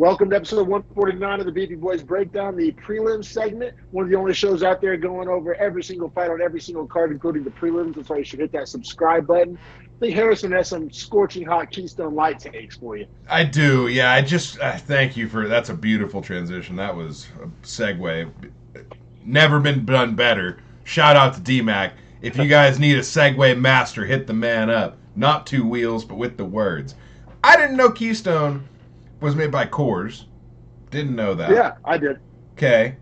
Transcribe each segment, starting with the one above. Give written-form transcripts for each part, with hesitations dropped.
Welcome to episode 149 of the Beefy Boys Breakdown, the prelim segment. One of the only shows out there going over every single fight on every single card, including the prelims. That's why you should hit that subscribe button. I think Harrison has some scorching hot Keystone Light takes for you. I do, yeah. I just thank you for that's a beautiful transition. That was a segue. Never been done better. Shout out to D-Mac. If you guys need a segue master, hit the man up. Not two wheels, but with the words. I didn't know Keystone was made by Coors. Didn't know that. Yeah, I did. Okay.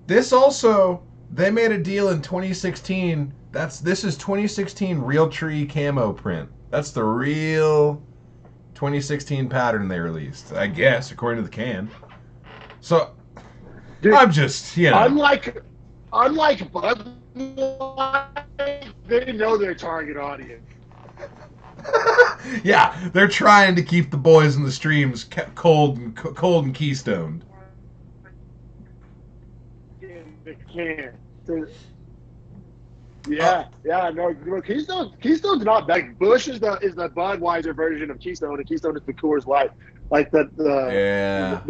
This also, they made a deal in 2016. This is 2016 Real Tree camo print. That's the real 2016 pattern they released, I guess, according to the can. So, dude, I'm just, Unlike Bud Light, they know their target audience. Yeah, they're trying to keep the boys in the streams cold and keystoned. They can. No, Keystone's not bad. Bush is the Budweiser version of Keystone, and Keystone is the Coors Light. Like they're the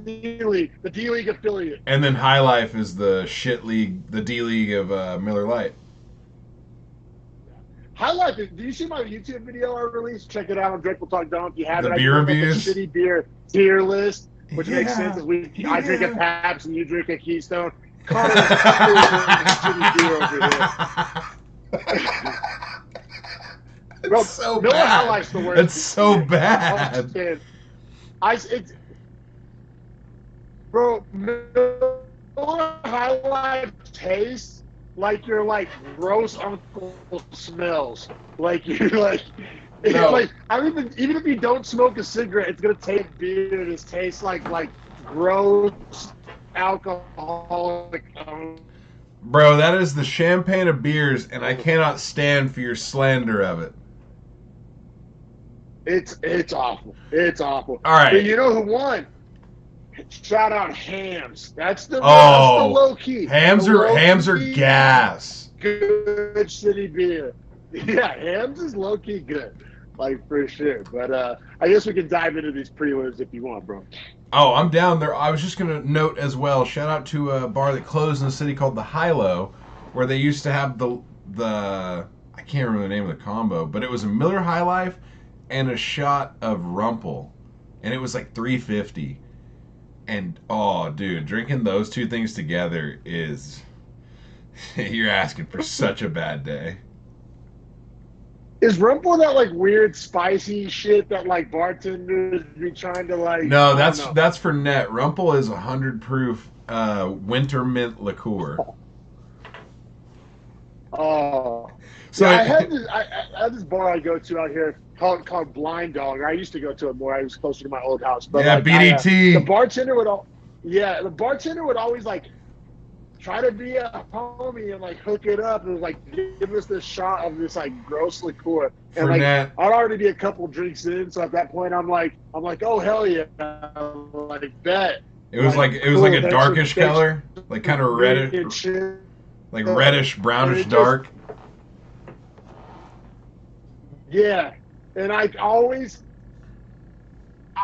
D League affiliate. And then High Life is the shit league, the D League of Miller Lite. High Life. Do you see my YouTube video I released? Check it out on Drake Will Talk Down if you haven't. The beer reviews, like a shitty beer tier list, which makes sense. I drink a Pabst and you drink a Keystone. Shitty beer over here. Bro, it's so Miller bad. High Life's the worst. It's so bad. Bro, Miller High Life tastes like you're like gross Uncle Smells. Like you're like, it's like I don't even if you don't smoke a cigarette, it's gonna taste beer. It just tastes like gross alcoholic. Bro, that is the champagne of beers, and I cannot stand for your slander of it. It's awful. It's awful. All right. But you know who won? Shout out Hams. That's the low key. Hams are gas. Good city beer. Yeah, Hams is low key good, like for sure. But I guess we can dive into these prelims if you want, bro. Oh, I'm down there. I was just gonna note as well. Shout out to a bar that closed in the city called the Hilo, where they used to have the I can't remember the name of the combo, but it was a Miller High Life and a shot of Rumpel, and it was like $3.50. And oh, dude, drinking those two things together is you're asking for such a bad day. Is Rumpel that like weird spicy shit that like bartenders be trying to like? No, that's for net. Rumpel is 100 proof winter mint liqueur. Oh, so yeah, I had this bar I go to out here called Blind Dog. I used to go to it more. I was closer to my old house. But yeah, like, BDT. The bartender would always like try to be a homie and like hook it up and like give us this shot of this like gross liqueur. And like I'd already be a couple drinks in, so at that point I'm like, oh hell yeah, like bet. It was like a darkish color, like kind of reddish, like reddish brownish dark. Yeah, and I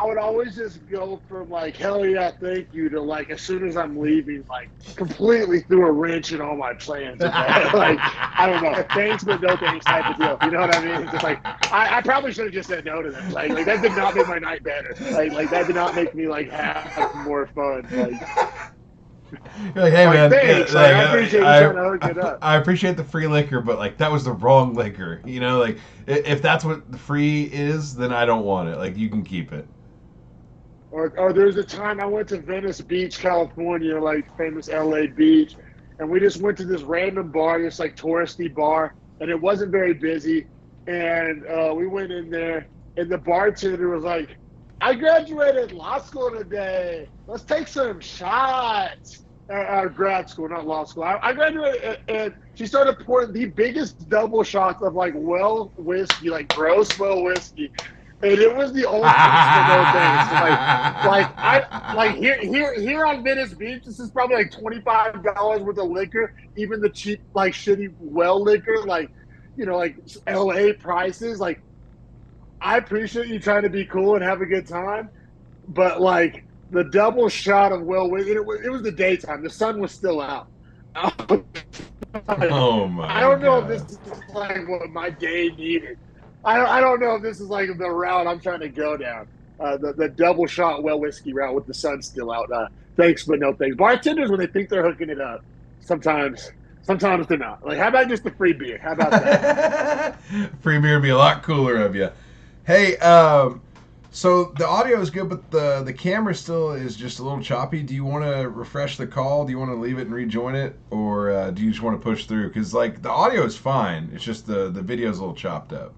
would always just go from like hell yeah, thank you to like as soon as I'm leaving, like completely threw a wrench in all my plans. Like I don't know, thanks but no thanks type of deal. You know what I mean? It's just like I probably should have just said no to them. Like that did not make my night better. Like that did not make me like have more fun. Like. You're like, hey man, thanks. I appreciate you trying to hook it up. I appreciate the free liquor, but like that was the wrong liquor. You know, like if that's what the free is, then I don't want it. Like you can keep it. Or there's a time I went to Venice Beach, California, like famous LA beach, and we just went to this random bar, this like touristy bar, and it wasn't very busy. And we went in there, and the bartender was like, I graduated law school today. Let's take some shots. Grad school, not law school. I graduated, and she started pouring the biggest double shots of like well whiskey, like gross well whiskey. And it was the only thing. Here on Venice Beach, this is probably like $25 worth of liquor. Even the cheap, like shitty well liquor, like like LA prices. Like, I appreciate you trying to be cool and have a good time, but like the double shot of Will Whiskey, it was the daytime. The sun was still out. Oh I my don't know if this god. is like what my day needed. I don't know if this is like the route I'm trying to go down. The double shot well whiskey route with the sun still out. Thanks, but no thanks. Bartenders, when they think they're hooking it up, sometimes they're not. Like, how about just the free beer? How about that? Free beer would be a lot cooler of you. Hey, so the audio is good, but the camera still is just a little choppy. Do you want to refresh the call? Do you want to leave it and rejoin it, or do you just want to push through? Because like the audio is fine. It's just the video is a little chopped up.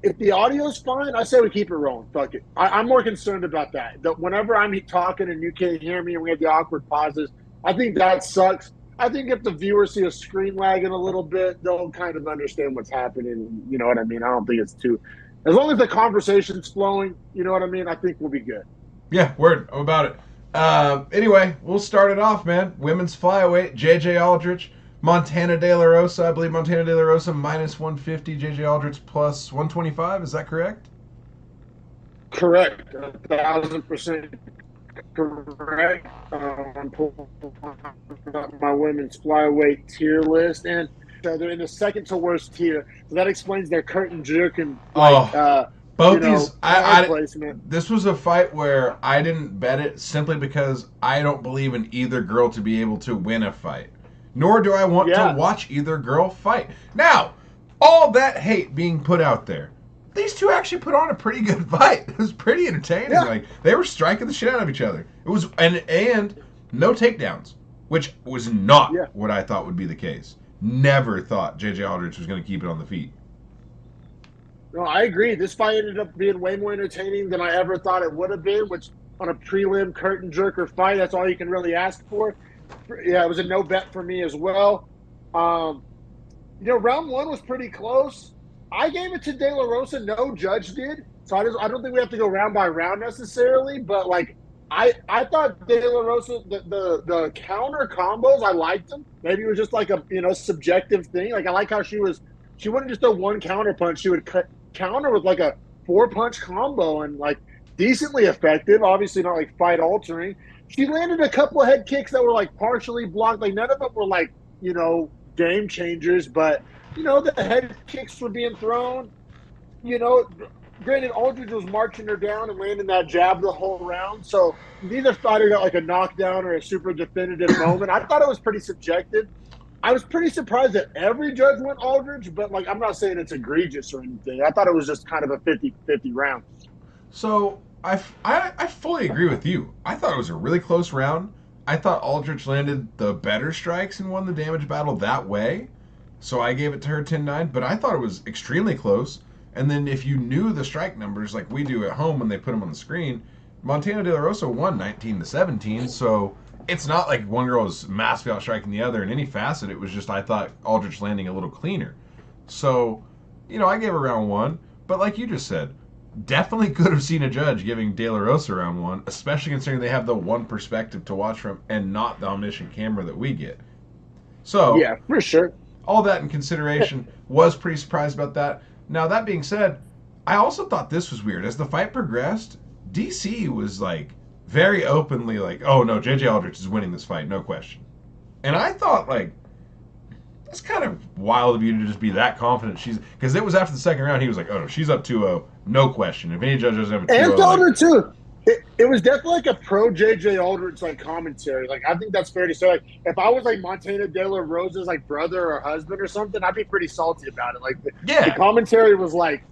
If the audio's fine, I say we keep it rolling. Fuck it. I'm more concerned about that. That whenever I'm talking and you can't hear me and we have the awkward pauses, I think that sucks. I think if the viewers see a screen lagging a little bit, they'll kind of understand what's happening. You know what I mean? I don't think it's too. As long as the conversation's flowing, you know what I mean? I think we'll be good. Yeah, word. I'm about it. Anyway, we'll start it off, man. Women's flyweight, JJ Aldrich, Montana De La Rosa. I believe Montana De La Rosa minus 150, JJ Aldrich plus 125. Is that correct? Correct. 1,000% correct. I'm pulling up my women's flyweight tier list, and they're in the second to worst tier. So that explains their curtain jerk and both these. Placement. This was a fight where I didn't bet it simply because I don't believe in either girl to be able to win a fight, nor do I want to watch either girl fight. Now, all that hate being put out there, these two actually put on a pretty good fight. It was pretty entertaining. Yeah. Like they were striking the shit out of each other. It was and no takedowns, which was not what I thought would be the case. Never thought JJ Aldrich was going to keep it on the feet. No, I agree. This fight ended up being way more entertaining than I ever thought it would have been, which on a prelim curtain jerker fight, that's all you can really ask for. Yeah, it was a no bet for me as well. Round one was pretty close. I gave it to De La Rosa. No judge did. So I don't think we have to go round by round necessarily, but like I thought De La Rosa, the counter combos, I liked them. Maybe it was just like a subjective thing. Like I like how she wouldn't just throw one counter punch. She would counter with like a 4-punch combo and like decently effective. Obviously not like fight altering. She landed a couple of head kicks that were like partially blocked. Like none of them were like game changers, but the head kicks were being thrown. Granted, Aldridge was marching her down and landing that jab the whole round. So neither fighter got like a knockdown or a super definitive moment. I thought it was pretty subjective. I was pretty surprised that every judge went Aldridge, but like I'm not saying it's egregious or anything. I thought it was just kind of a 50-50 round. So I fully agree with you. I thought it was a really close round. I thought Aldrich landed the better strikes and won the damage battle that way. So I gave it to her 10-9, but I thought it was extremely close. And then if you knew the strike numbers like we do at home when they put them on the screen, Montana De La Rosa won 19-17. So it's not like one girl was massively outstriking the other in any facet. It was just I thought Aldrich landing a little cleaner. So, I gave her round one. But like you just said, definitely could have seen a judge giving De La Rosa round one, especially considering they have the one perspective to watch from and not the omniscient camera that we get. So yeah, for sure. All that in consideration, was pretty surprised about that. Now, that being said, I also thought this was weird. As the fight progressed, DC was like very openly like, oh no, JJ Aldrich is winning this fight, no question. And I thought like, that's kind of wild of you to just be that confident. Because it was after the second round, he was like, oh no, she's up 2-0, no question. If any judge doesn't have a 2-0. And told her too. It was definitely like a pro JJ Aldrich like commentary. Like I think that's fair to say. Like if I was like Montana De La Rosa's like brother or husband or something, I'd be pretty salty about it. Like the commentary was like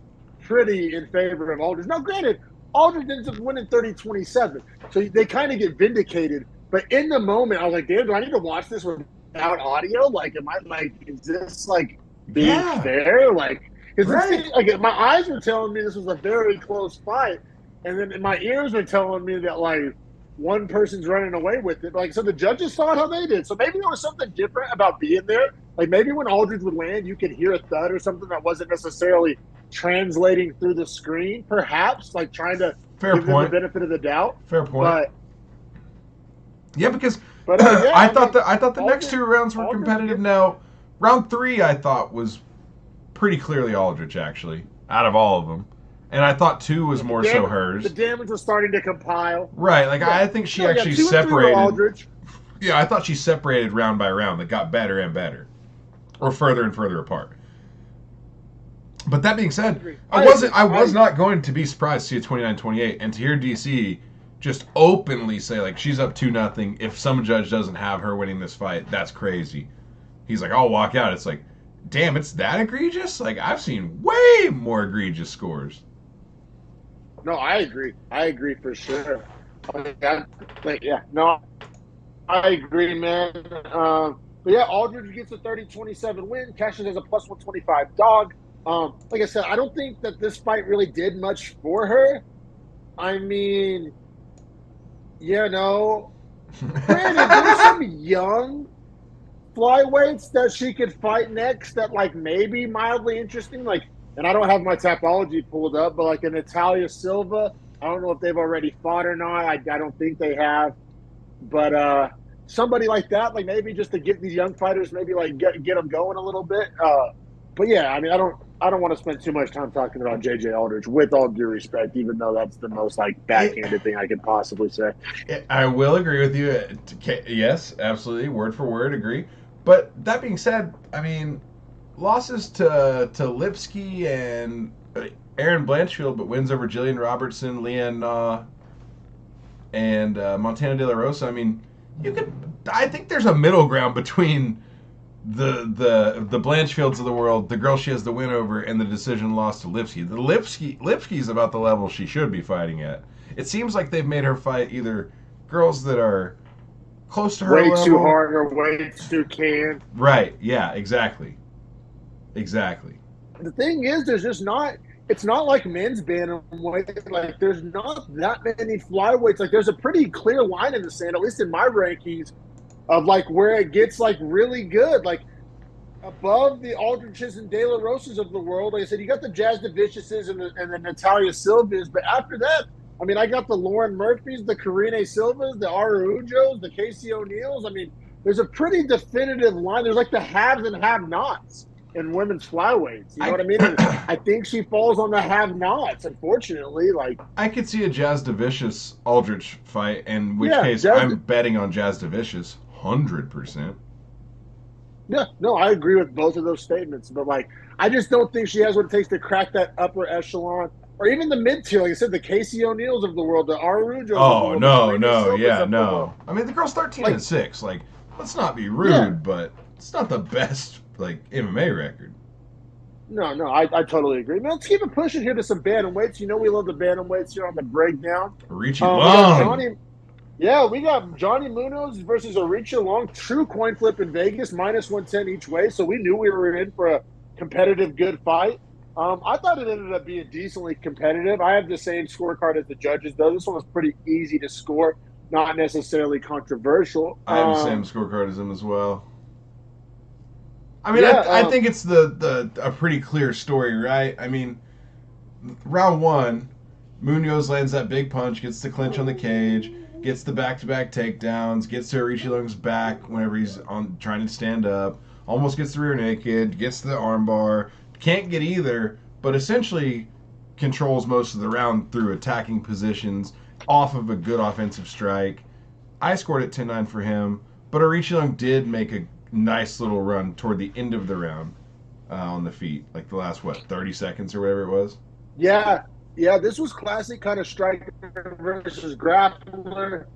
pretty in favor of Aldrich. Now, granted, Aldrich ends up winning 30-27, so they kind of get vindicated. But in the moment, I was like, damn, do I need to watch this without audio? Like, am I like, is this like being fair? Like, like my eyes were telling me this was a very close fight. And then my ears are telling me that, like, one person's running away with it. Like, so the judges saw it how they did. So maybe there was something different about being there. Like, maybe when Aldridge would land, you could hear a thud or something that wasn't necessarily translating through the screen, perhaps, like trying to give them the benefit of the doubt. Fair point. But, yeah, because I thought the next two rounds were competitive. Now, round 3, I thought, was pretty clearly Aldrich, actually, out of all of them. And I thought 2 was more so The hers. damage was starting to compile. Right, like I think she actually 2 and 3 were separated. Aldridge. Yeah, I thought she separated round by round. That got better and better, or further and further apart. But that being said, I was not going to be surprised to see a 29-28 and to hear DC just openly say like she's up 2-0. If some judge doesn't have her winning this fight, that's crazy. He's like, I'll walk out. It's like, damn, it's that egregious? Like I've seen way more egregious scores. No, I agree. I agree for sure. I agree, man. But yeah, Aldridge gets a 30-27 win, cashes as a plus 125 dog. Like I said, I don't think that this fight really did much for her. I mean, granted, there's some young flyweights that she could fight next that like maybe mildly interesting. Like, and I don't have my Tapology pulled up, but like an Natalia Silva, I don't know if they've already fought or not. I don't think they have. But somebody like that, like maybe just to get these young fighters, maybe like get them going a little bit. But yeah, I mean, I don't want to spend too much time talking about JJ Aldridge, with all due respect, even though that's the most like backhanded thing I could possibly say. I will agree with you. Yes, absolutely, word for word, agree. But that being said, I mean, losses to Lipsky and Aaron Blanchfield, but wins over Jillian Robertson, Leanne Na, and Montana De La Rosa. I mean, I think there's a middle ground between the Blanchfields of the world, the girl she has the win over, and the decision loss to Lipsky. Lipsky's about the level she should be fighting at. It seems like they've made her fight either girls that are close to her way level. Too hard or way too can. Right, yeah, exactly. The thing is, there's just not, it's not like men's bantamweight. Like, there's not that many flyweights. Like, there's a pretty clear line in the sand, at least in my rankings, of like where it gets like really good. Like, above the Aldriches and De La Rosas of the world, like I said, you got the Jazz DeViciouses and the Natalia Silvas, but after that, I mean, I got the Lauren Murphys, the Karine Silvas, the Araujos, the Casey O'Neills. I mean, there's a pretty definitive line. There's like the haves and have-nots in women's flyweights. You know what I mean? And I think she falls on the have-nots, unfortunately. Like, I could see a Jazz DeVicious Aldrich fight, in which case I'm betting on Jazz DeVicious 100%. Yeah, no, I agree with both of those statements. But, like, I just don't think she has what it takes to crack that upper echelon. Or even the mid-tier, like I said, the Casey O'Neills of the world, the Araujos of the world. No. I mean, the girl's 13-6. Like, let's not be rude, but it's not the best, like, MMA record. No, I totally agree. Man, let's keep it pushing here to some bantamweights. You know we love the bantamweights here on the breakdown. Richie Long. We got Johnny Munoz versus Aricha Long. True coin flip in Vegas, minus 110 each way. So we knew we were in for a competitive, good fight. I thought it ended up being decently competitive. I have the same scorecard as the judges, though. This one was pretty easy to score, not necessarily controversial. I have the same scorecard as him as well. I mean, I think it's a pretty clear story, right? I mean, round one, Munoz lands that big punch, gets the clinch on the cage, gets the back-to-back takedowns, gets to Aricha Long's back whenever he's trying to stand up, almost gets the rear naked, gets the armbar. Can't get either, but essentially controls most of the round through attacking positions off of a good offensive strike. I scored it 10-9 for him, but Aricha Long did make a nice little run toward the end of the round on the feet, like the last, 30 seconds or whatever it was? Yeah, this was classic kind of striker versus grappler.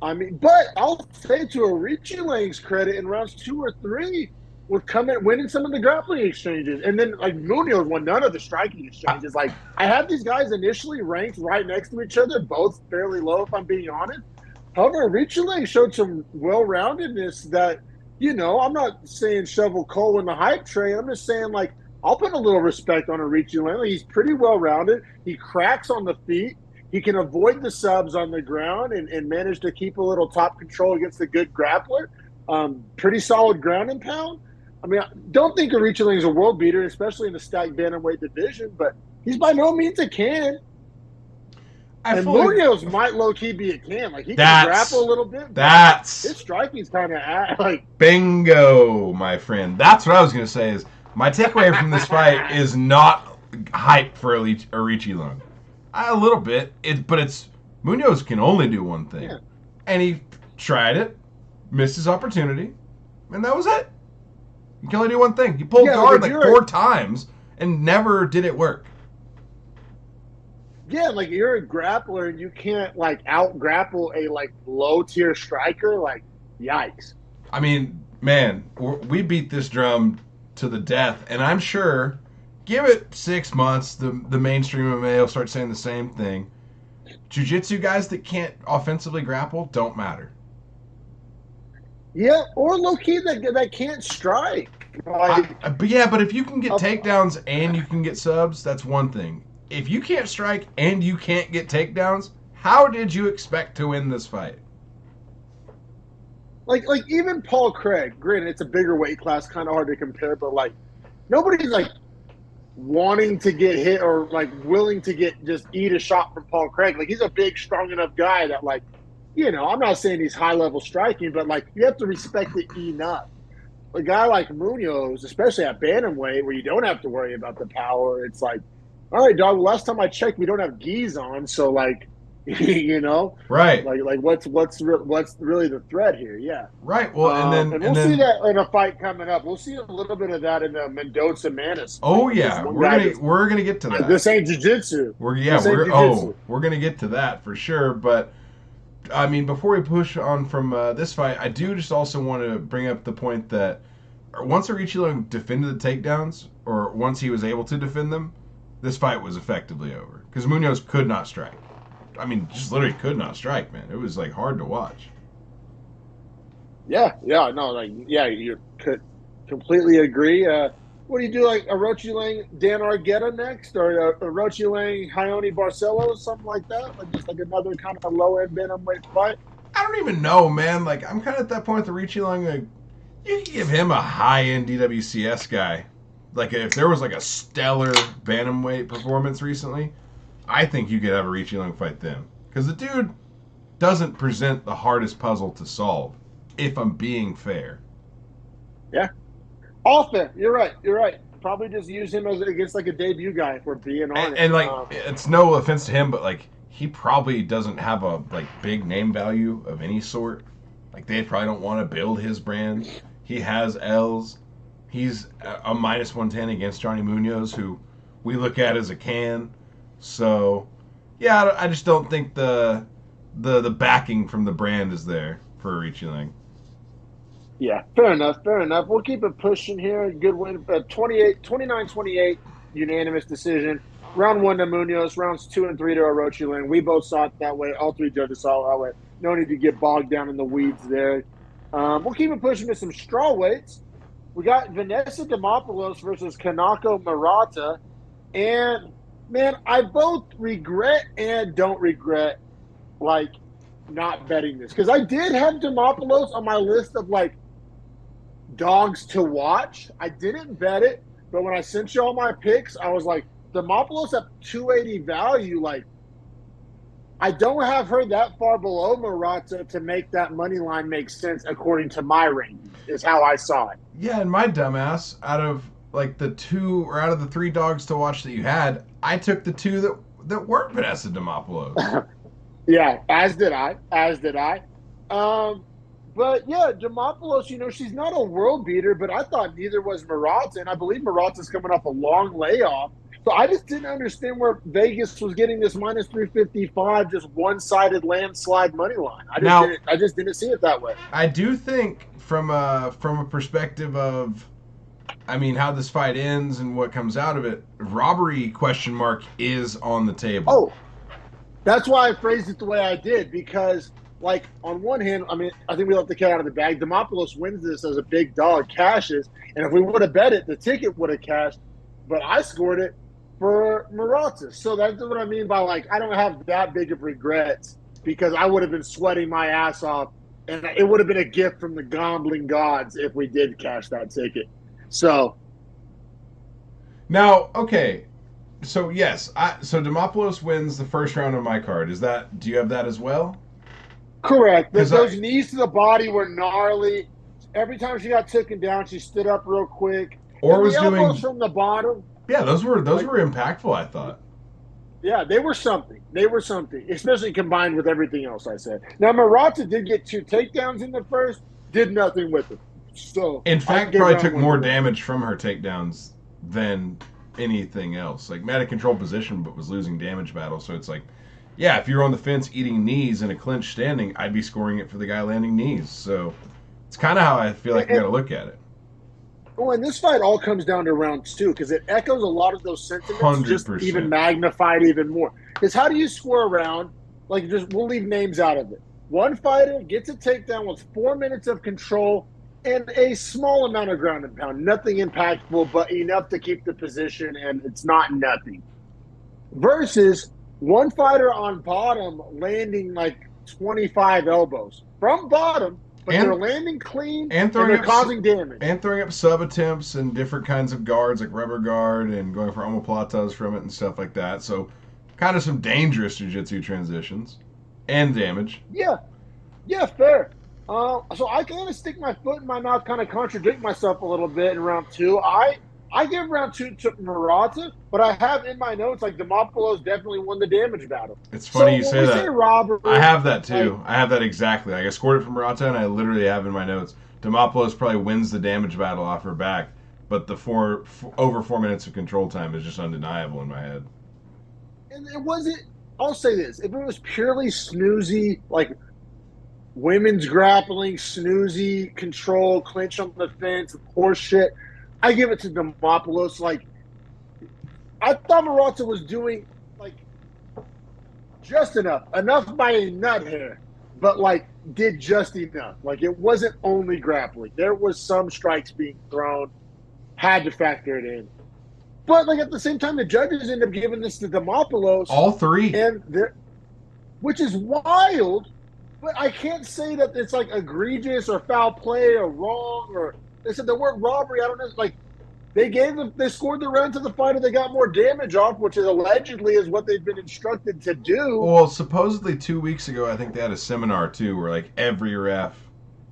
I mean, but I'll say to Aricha Lang's credit, in rounds 2 or 3, would come in winning some of the grappling exchanges. And then, like, Munoz won none of the striking exchanges. Like, I had these guys initially ranked right next to each other, both fairly low, if I'm being honest. However, Aricha Lang showed some well-roundedness that, I'm not saying shovel coal in the hype train. I'm just saying, like, I'll put a little respect on Aricha Lang. Like, he's pretty well-rounded. He cracks on the feet. He can avoid the subs on the ground and manage to keep a little top control against a good grappler. Pretty solid ground and pound. I mean, I don't think Aricha Lang is a world beater, especially in the stacked bantamweight division, but he's by no means a can. And Munoz might low-key be a can. Like, he can grapple a little bit. His striking's kind of like... Bingo, my friend. That's what I was going to say is my takeaway from this fight is not hype for Arichilung. A little bit. But it's Munoz can only do one thing. Yeah. And he tried it, missed his opportunity, and that was it. You can only do one thing. He pulled guard like 4 times and never did it work. Yeah, like you're a grappler and you can't like out grapple a like low tier striker. Like, yikes. I mean, man, we beat this drum to the death, and I'm sure, give it 6 months, the mainstream MMA will start saying the same thing. Jiu-jitsu guys that can't offensively grapple don't matter. Yeah, or low-key that can't strike. Like, but if you can get takedowns and you can get subs, that's one thing. If you can't strike and you can't get takedowns, how did you expect to win this fight? Like even Paul Craig, granted, it's a bigger weight class, kind of hard to compare, but like nobody's like wanting to get hit or like willing to just eat a shot from Paul Craig. Like he's a big, strong enough guy that like, you know, I'm not saying he's high level striking, but like you have to respect it enough. A guy like Munoz, especially at bantamweight, where you don't have to worry about the power, it's like, all right, dog. Last time I checked, we don't have gis on, so like, you know, right? Like what's really the threat here? Yeah, right. Well, and we'll see that in a fight coming up. We'll see a little bit of that in the Mendoza Manis. Oh yeah, we're gonna get to that. This ain't jiu-jitsu. We're gonna get to that for sure. But I mean, before we push on from this fight, I do just also want to bring up the point that once Arichilung defended the takedowns, or once he was able to defend them, this fight was effectively over because Munoz could not strike. I mean, just literally could not strike, man. It was like hard to watch. Yeah, you could completely agree. What do you do, like Arochilang Dan Argueta next, or Arochilang Hayoni Barcelo, something like that? Like just like another kind of low end bantamweight fight. I don't even know, man. Like I'm kind of at that point with Arochilang. Like you can give him a high end DWCS guy. Like if there was like a stellar bantamweight performance recently, I think you could have a Arochilang fight them. Because the dude doesn't present the hardest puzzle to solve, if I'm being fair. Yeah. All fair. You're right. Probably just use him as against like a debut guy if we're being honest. And like, it's no offense to him, but like, he probably doesn't have a like big name value of any sort. Like, they probably don't want to build his brand. He has L's. He's a minus 110 against Johnny Munoz, who we look at as a can. So, yeah, I just don't think the backing from the brand is there for Arochilang. Yeah, fair enough. We'll keep it pushing here. Good win, 29-28, unanimous decision. Round 1 to Munoz, rounds 2 and 3 to Arochilang. We both saw it that way. All 3 judges saw it that way. No need to get bogged down in the weeds there. We'll keep it pushing to some straw weights. We got Vanessa Demopoulos versus Kanako Murata. And, man, I both regret and don't regret, like, not betting this. Because I did have Demopoulos on my list of, like, dogs to watch. I didn't bet it. But when I sent you all my picks, I was like, Demopoulos at 280 value, like, I don't have her that far below Murata to make that money line make sense according to my ranking, is how I saw it. Yeah, and my dumbass, out of the 3 dogs to watch that you had, I took the 2 that weren't Vanessa Demopoulos. Yeah, as did I. But yeah, Demopoulos, she's not a world beater, but I thought neither was Murata, and I believe Murata's coming off a long layoff. So I just didn't understand where Vegas was getting this minus 355, just one-sided landslide money line. I just didn't see it that way. I do think from a perspective of, I mean, how this fight ends and what comes out of it, robbery question mark is on the table. Oh, that's why I phrased it the way I did, because, like, on one hand, I mean, I think we let the cat out of the bag. Demopoulos wins this as a big dog, cashes, and if we would have bet it, the ticket would have cashed, but I scored it for Murata. So that's what I mean by, like, I don't have that big of regrets, because I would have been sweating my ass off, and it would have been a gift from the gambling gods if we did cash that ticket. So now, okay, so yes, so Demopoulos wins the first round of my card. Do you have that as well? Correct. Those knees to the body were gnarly. Every time she got taken down, she stood up real quick. Or was the elbows doing from the bottom. Yeah, those were impactful, I thought. Yeah, they were something. They were something, especially combined with everything else I said. Now, Murata did get 2 takedowns in the first, did nothing with them. So In I fact, give probably round took one to more Murata. damage from her takedowns than anything else. Like, met a control position, but was losing damage battle. So it's like, yeah, if you're on the fence eating knees in a clinch standing, I'd be scoring it for the guy landing knees. So it's kind of how I feel like you got And, to look at it. well, and this fight all comes down to round 2 because it echoes a lot of those sentiments, Hundred just even percent. magnified even more. Because how do you score a round? Like, just we'll leave names out of it. One fighter gets a takedown with 4 minutes of control and a small amount of ground and pound. Nothing impactful, but enough to keep the position, and it's not nothing. Versus one fighter on bottom landing like 25 elbows from bottom, but they're And landing clean and and throwing they're up causing damage. sub attempts and different kinds of guards like rubber guard and going for omoplatas from it and stuff like that. So kind of some dangerous jiu-jitsu transitions and damage. Yeah, yeah, fair. So I kind of stick my foot in my mouth, kind of contradict myself a little bit in round 2. I give round 2 to Murata, but I have in my notes like Demopoulos definitely won the damage battle. It's funny So you when say we say that. I robbery, have that like too. I have that exactly. Like I scored it from Murata, and I literally have in my notes. Demopoulos probably wins the damage battle off her back, but the over 4 minutes of control time is just undeniable in my head. and it wasn't. I'll say this: if it was purely snoozy, like women's grappling, snoozy control, clinch on the fence, horse shit, I give it to Demopoulos. Like I thought Murata was doing like just enough by a nut hair, but like did just enough. Like it wasn't only grappling. There was some strikes being thrown, had to factor it in. But like at the same time, the judges end up giving this to Demopoulos, All three. and which is wild. But I can't say that it's like egregious or foul play or wrong or they said the word robbery. I don't know. Like they scored the round to the fighter. They got more damage off, which is allegedly is what they've been instructed to do. Well, supposedly 2 weeks ago, I think they had a seminar too, where like every ref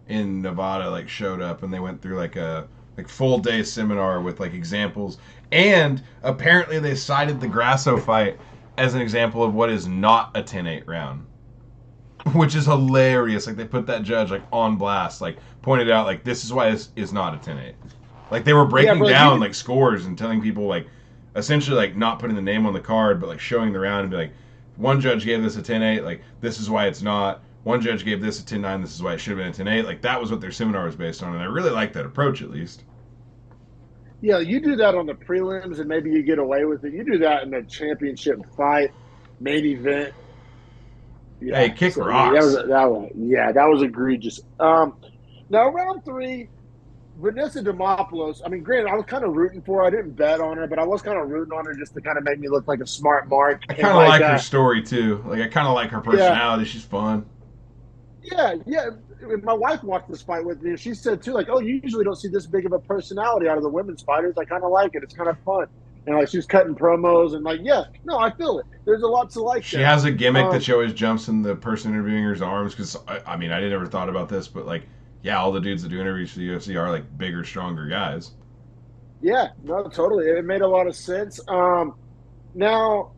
in Nevada like showed up and they went through like a full day seminar with like examples, and apparently they cited the Grasso fight as an example of what is not a 10-8 round, which is hilarious. Like they put that judge like on blast, like pointed out like this is why this is not a 10-8. Like they were Yeah, breaking but like, down like scores and telling people like essentially like not putting the name on the card, but like showing the round and be like, one judge gave this a 10-8, like this is why it's not. One judge gave this a 10-9, this is why it should have been a 10-8. Like that was what their seminar was based on, and I really like that approach at least. yeah, you do that on the prelims and maybe you get away with it. You do that in the championship fight, main event. Hey, Yeah, kick so that was rocks. that was egregious. Now round 3, Vanessa Demopoulos. I mean, granted, I was kind of rooting for her. I didn't bet on her, but I was kind of rooting on her just to kind of make me look like a smart mark I and kind of like like her story too. Like I kind of like her yeah, personality. She's fun. yeah. My wife watched this fight with me, and she said too, like, "Oh, you usually don't see this big of a personality out of the women's fighters. I kind of like it. It's kind of fun." And like she was cutting promos, and like, yeah, no, I feel it. There's a lot to like She there. has a gimmick that Um, she always jumps in the person interviewing her's arms because I mean I didn't ever thought about this, but like yeah, all the dudes that do interviews for the UFC are like bigger, stronger guys. yeah, no, totally. It made a lot of sense. Now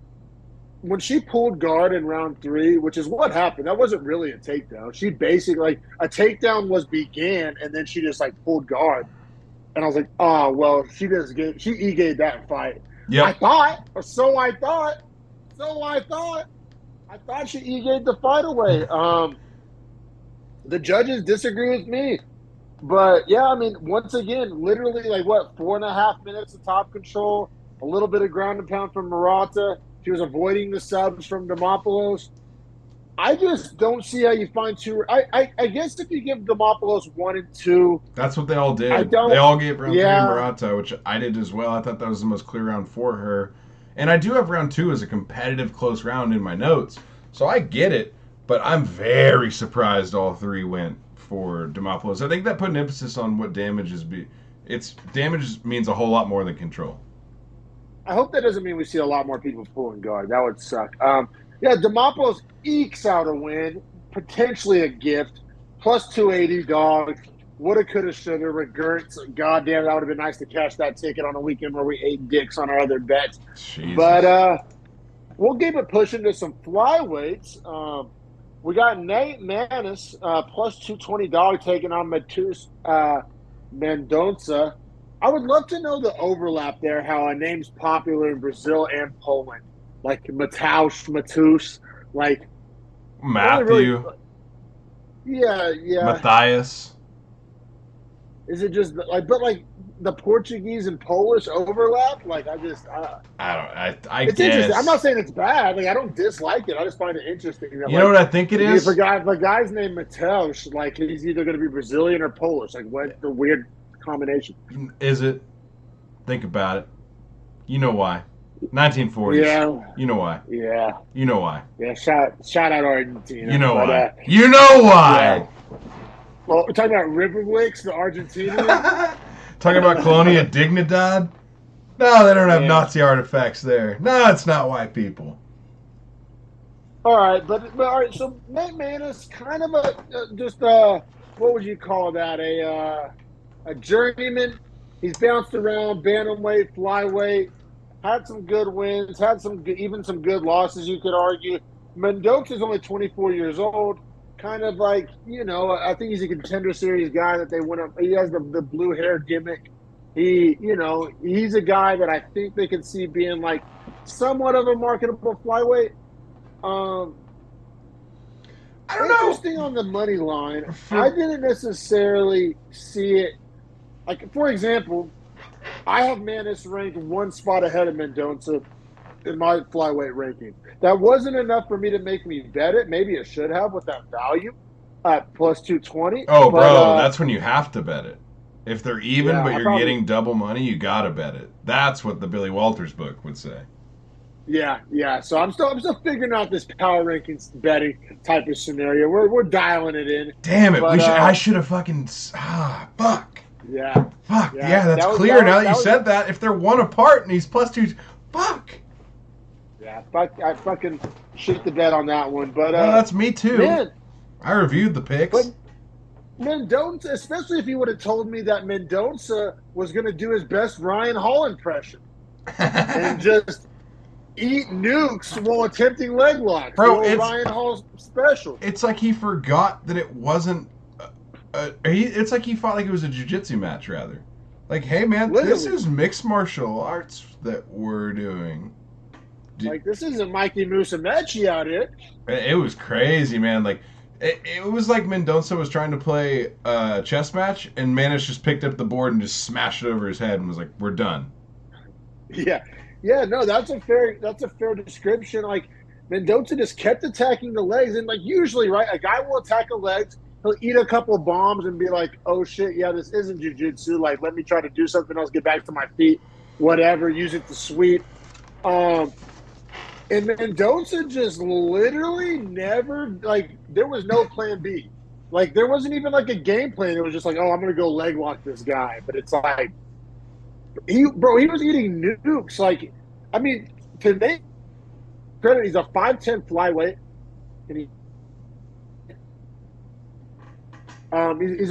when she pulled guard in round 3, which is what happened, that wasn't really a takedown. She basically like a takedown was began, and then she just like pulled guard. And I was like, oh well, she e-gave that fight. I Yep. thought, or so I thought, so I thought. I thought she e-gave the fight away. The judges disagree with me. But yeah, I mean, once again, literally like what, 4.5 minutes of top control, a little bit of ground and pound from Murata. She was avoiding the subs from Demopoulos. I just don't see how you find two. I guess if you give Demopoulos 1 and 2, That's what they all I did. They don't. all gave round 3 to Yeah, Murata, which I did as well. I thought that was the most clear round for her. And I do have round 2 as a competitive close round in my notes. So I get it, but I'm very surprised all 3 went for Demopoulos. I think that put an emphasis on what damage is it's damage means a whole lot more than control. I hope that doesn't mean we see a lot more people pulling guard. That would suck. Yeah, Demopoulos ekes out a win, potentially a gift, plus 280 dog. Woulda, coulda, shoulda, regrets. God damn, that would have been nice to cash that ticket on a weekend where we ate dicks on our other bets. Jesus. But we'll keep it pushing to some flyweights. We got Nate Manis, plus 220 dog taking on Matus Mendonça. I would love to know the overlap there, how a name's popular in Brazil and Poland. Like Matus, like Matthew. really, yeah. Matthias. Is it just like, but like the Portuguese and Polish overlap? Like, I don't. it's guess. interesting. I'm not saying it's bad. Like, I don't dislike it. I just find it interesting. That, you know what I think it is? If a guy's named Mateus, like he's either going to be Brazilian or Polish. Like, what's the weird combination? Is it? Think about it. You know why? 1940s. Yeah. You know why? Yeah. You know why? Yeah. Shout out Argentina. You know why? You know why? Yeah. Well, we're talking about Riverwicks, the Argentinian. Talking about Colonia Dignidad. No, they don't have Nazi artifacts there. No, it's not white people. All right, but all right. So Nate Manis, kind of what would you call that? A journeyman. He's bounced around bantamweight, flyweight, had some good wins, had even some good losses. You could argue. Mendonça's only 24 years old. Kind of like, I think he's a contender series guy that they went up. He has the blue hair gimmick. He's a guy that I think they could see being like somewhat of a marketable flyweight. I don't know. Interesting on the money line. I didn't necessarily see it. Like, for example, I have Manis ranked one spot ahead of Mendonça in my flyweight ranking. That wasn't enough for me to make me bet it. Maybe it should have with that value at plus 220. Oh, bro, that's when you have to bet it. If they're even, but you're getting double money, you gotta bet it. That's what the Billy Walters book would say. Yeah. So I'm still figuring out this power rankings betting type of scenario. We're dialing it in. Damn it! I should have fucking fuck. Yeah. Fuck. Yeah, that's clear now that you said that. If they're one apart and he's plus 2, fuck. Yeah, I fucking shit the bet on that one. But that's me too. Man, I reviewed the picks. But Mendonça, especially if you would have told me that Mendonça was going to do his best Ryan Hall impression and just eat nukes while attempting leg locks. Bro, it's Ryan Hall's special. It's like he forgot that it wasn't. It's like he fought like it was a jiu-jitsu match, rather. Like, hey man, this is mixed martial arts that we're doing. Like, this isn't Mikey Musumeci out here. It was crazy, man. Like, it was like Mendonça was trying to play a chess match, and Manis just picked up the board and just smashed it over his head and was like, "We're done." Yeah. No, that's a fair description. Like, Mendonça just kept attacking the legs, and like usually, right, a guy will attack the legs. He'll eat a couple of bombs and be like, "Oh shit, yeah, this isn't jiu-jitsu. Like, let me try to do something else, get back to my feet, whatever. Use it to sweep." And Mendonça just literally never, like, there was no plan B. Like, there wasn't even like a game plan. It was just like, oh, I'm gonna go leg lock this guy. But it's like, he was eating nukes. Like, I mean, to Nate credit, he's a 5'10" flyweight, and he's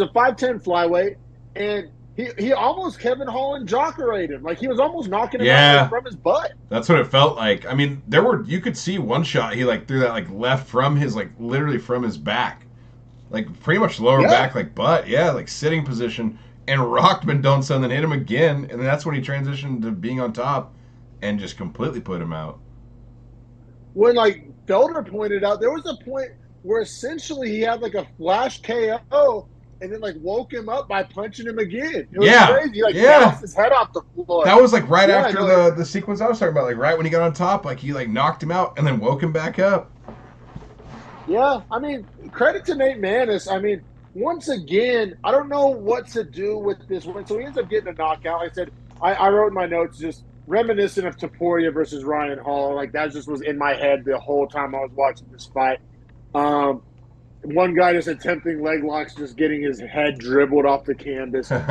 a 5'10" flyweight, and he almost Kevin Holland jockerated him. Like, he was almost knocking him out from his butt. That's what it felt like. I mean, you could see one shot he like threw that like left from his like literally from his back, like pretty much lower back like butt. Yeah, like sitting position, and rocked Mendonça and then hit him again, and then that's when he transitioned to being on top and just completely put him out. When like Felder pointed out, there was a point where essentially he had like a flash KO and then like woke him up by punching him again. It was crazy. He like bounced his head off the floor. That was like right after the sequence I was talking about, like right when he got on top, like he like knocked him out and then woke him back up. Yeah, I mean, credit to Nate Manis. I mean, once again, I don't know what to do with this win. So he ends up getting a knockout. Like I said, I wrote in my notes just reminiscent of Topuria versus Ryan Hall. Like, that just was in my head the whole time I was watching this fight. One guy just attempting leg locks, just getting his head dribbled off the canvas. But,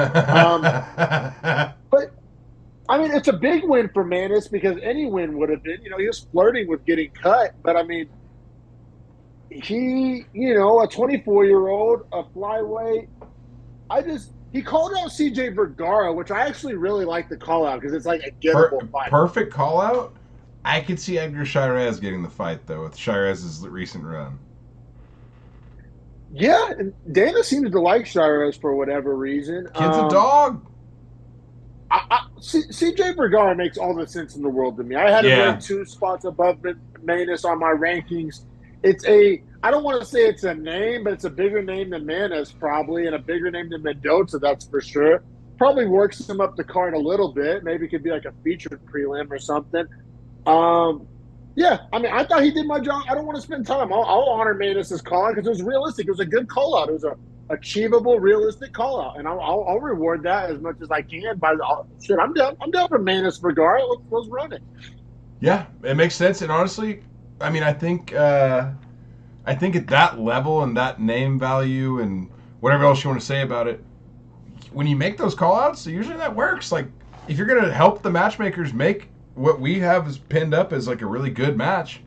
I mean, it's a big win for Manis because any win would have been, he was flirting with getting cut. But, I mean, he, a 24-year-old, a flyweight, he called out CJ Vergara, which I actually really like the call out because it's like a gettable fight. Perfect call out. I could see Edgar Shirez getting the fight though with Shirez's recent run. Yeah, and Dana seems to like Shirez for whatever reason. Kid's a dog. CJ Vergara makes all the sense in the world to me. I had him ranked 2 spots above Manus on my rankings. I don't want to say it's a name, but it's a bigger name than Manus probably, and a bigger name than Mendoza, that's for sure. Probably works him up the card a little bit. Maybe it could be like a featured prelim or something. Yeah, I mean, I thought he did my job. I don't want to spend time. I'll honor Manus' call because it was realistic. It was a good call out. It was a achievable, realistic call out, and I'll reward that as much as I can. Shit, I'm down. I'm down for Manus Vergara. Let's run it. Yeah, it makes sense. And honestly, I mean, I think at that level and that name value and whatever else you want to say about it, when you make those call outs, usually that works. Like, if you're gonna help the matchmakers make what we have is pinned up as like a really good match,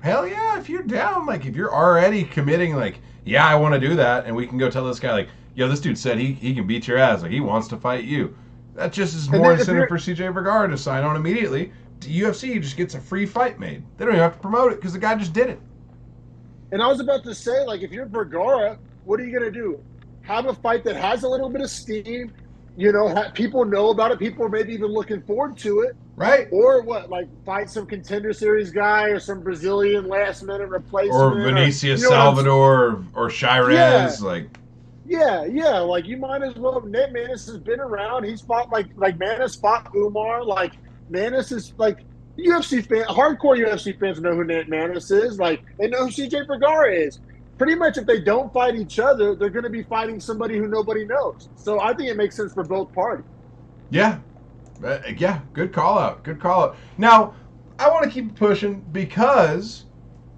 hell yeah, if you're down, like if you're already committing, like, yeah, I want to do that, and we can go tell this guy, like, yo, this dude said he can beat your ass, like he wants to fight you. That just is more incentive for CJ Vergara to sign on immediately. UFC just gets a free fight made. They don't even have to promote it because the guy just did it. And I was about to say, like, if you're Vergara, what are you gonna do? Have a fight that has a little bit of steam, you know, people know about it, people are maybe even looking forward to it. Right. Or what, like fight some contender series guy or some Brazilian last minute replacement. Or Vinicius Salvador or Shirez. Yeah. Like, you might as well. Nate Manus has been around. He's fought like Manus fought Umar. Like, Manus is like hardcore UFC fans know who Nate Manus is. Like, they know who CJ Vergara is. Pretty much, if they don't fight each other, they're going to be fighting somebody who nobody knows. So I think it makes sense for both parties. Yeah. Yeah, good call out. Good call out. Now, I want to keep pushing because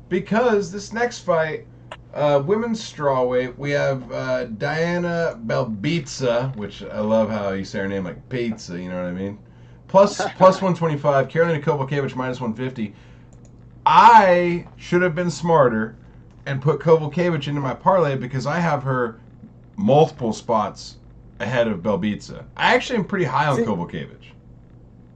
this next fight, women's strawweight, we have Diana Belbitsa, which I love how you say her name like pizza, you know what I mean? Plus 125, Karolina Kowalkiewicz minus 150. I should have been smarter and put Kowalkiewicz into my parlay because I have her multiple spots ahead of Belbitsa. I actually am pretty high on Kowalkiewicz.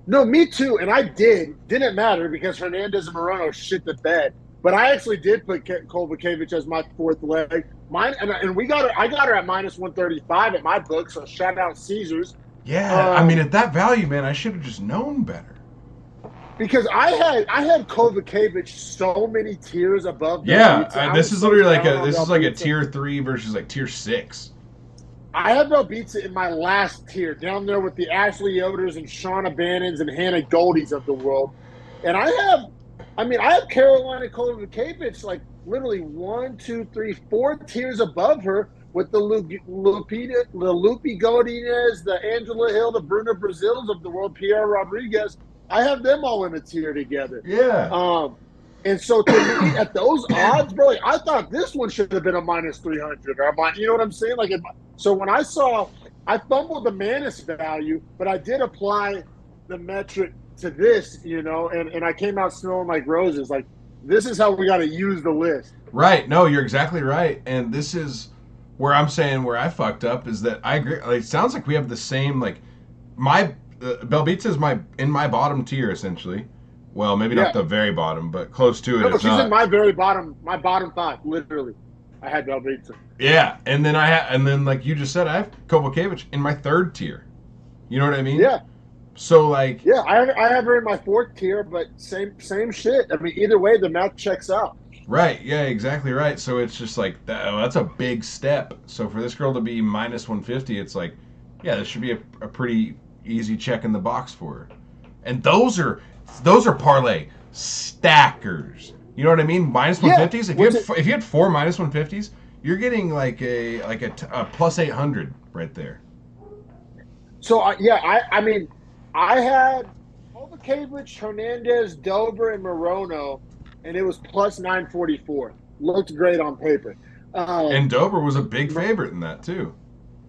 No, me too, and I didn't matter because Hernandez and Morono shit the bed. But I actually did put Kowalkiewicz as my 4th leg. And I got her at minus 135 at my book. So shout out Caesars. Yeah, I mean, at that value, man, I should have just known better. Because I had Kowalkiewicz so many tiers above. Yeah, this is literally like a tier 3 versus like tier 6. I have Belbitsa in my last tier, down there with the Ashley Yoders and Shauna Bannons and Hannah Goldies of the world. And I have Karolina Kowalkiewicz like literally 1, 2, 3, 4 tiers above her with the Lupi Godinez, the Angela Hill, the Bruno Brazils of the world, Pierre Rodriguez. I have them all in a tier together. Yeah. And so to me, at those odds, bro, like, I thought this one should have been a minus 300. You know what I'm saying? Like, so when I fumbled the Manus value, but I did apply the metric to this, you know, and I came out smelling like roses. Like, this is how we got to use the list. Right. No, you're exactly right. And this is where I'm saying where I fucked up is that I agree. Like, it sounds like we have the same, like, Belbitsa is in my bottom tier, essentially. Well, maybe not the very bottom, but close to it. No, she's in my very bottom, my bottom 5, literally. I had Belbitsa. Yeah, and then like you just said, I have Kowalkiewicz in my 3rd tier. You know what I mean? Yeah. So like. Yeah, I have her in my 4th tier, but same shit. I mean, either way, the math checks out. Right. Yeah. Exactly right. So it's just like that's a big step. So for this girl to be minus 150, it's like, yeah, this should be a pretty easy check in the box for her. And those are parlay stackers. You know what I mean? Minus 150s. If you had 4 minus 150s, you're getting like a plus 800 right there. So I mean, I had Kowalkiewicz, Hernandez, Dover, and Morono, and it was plus 944. Looked great on paper. And Dover was a big favorite in that too.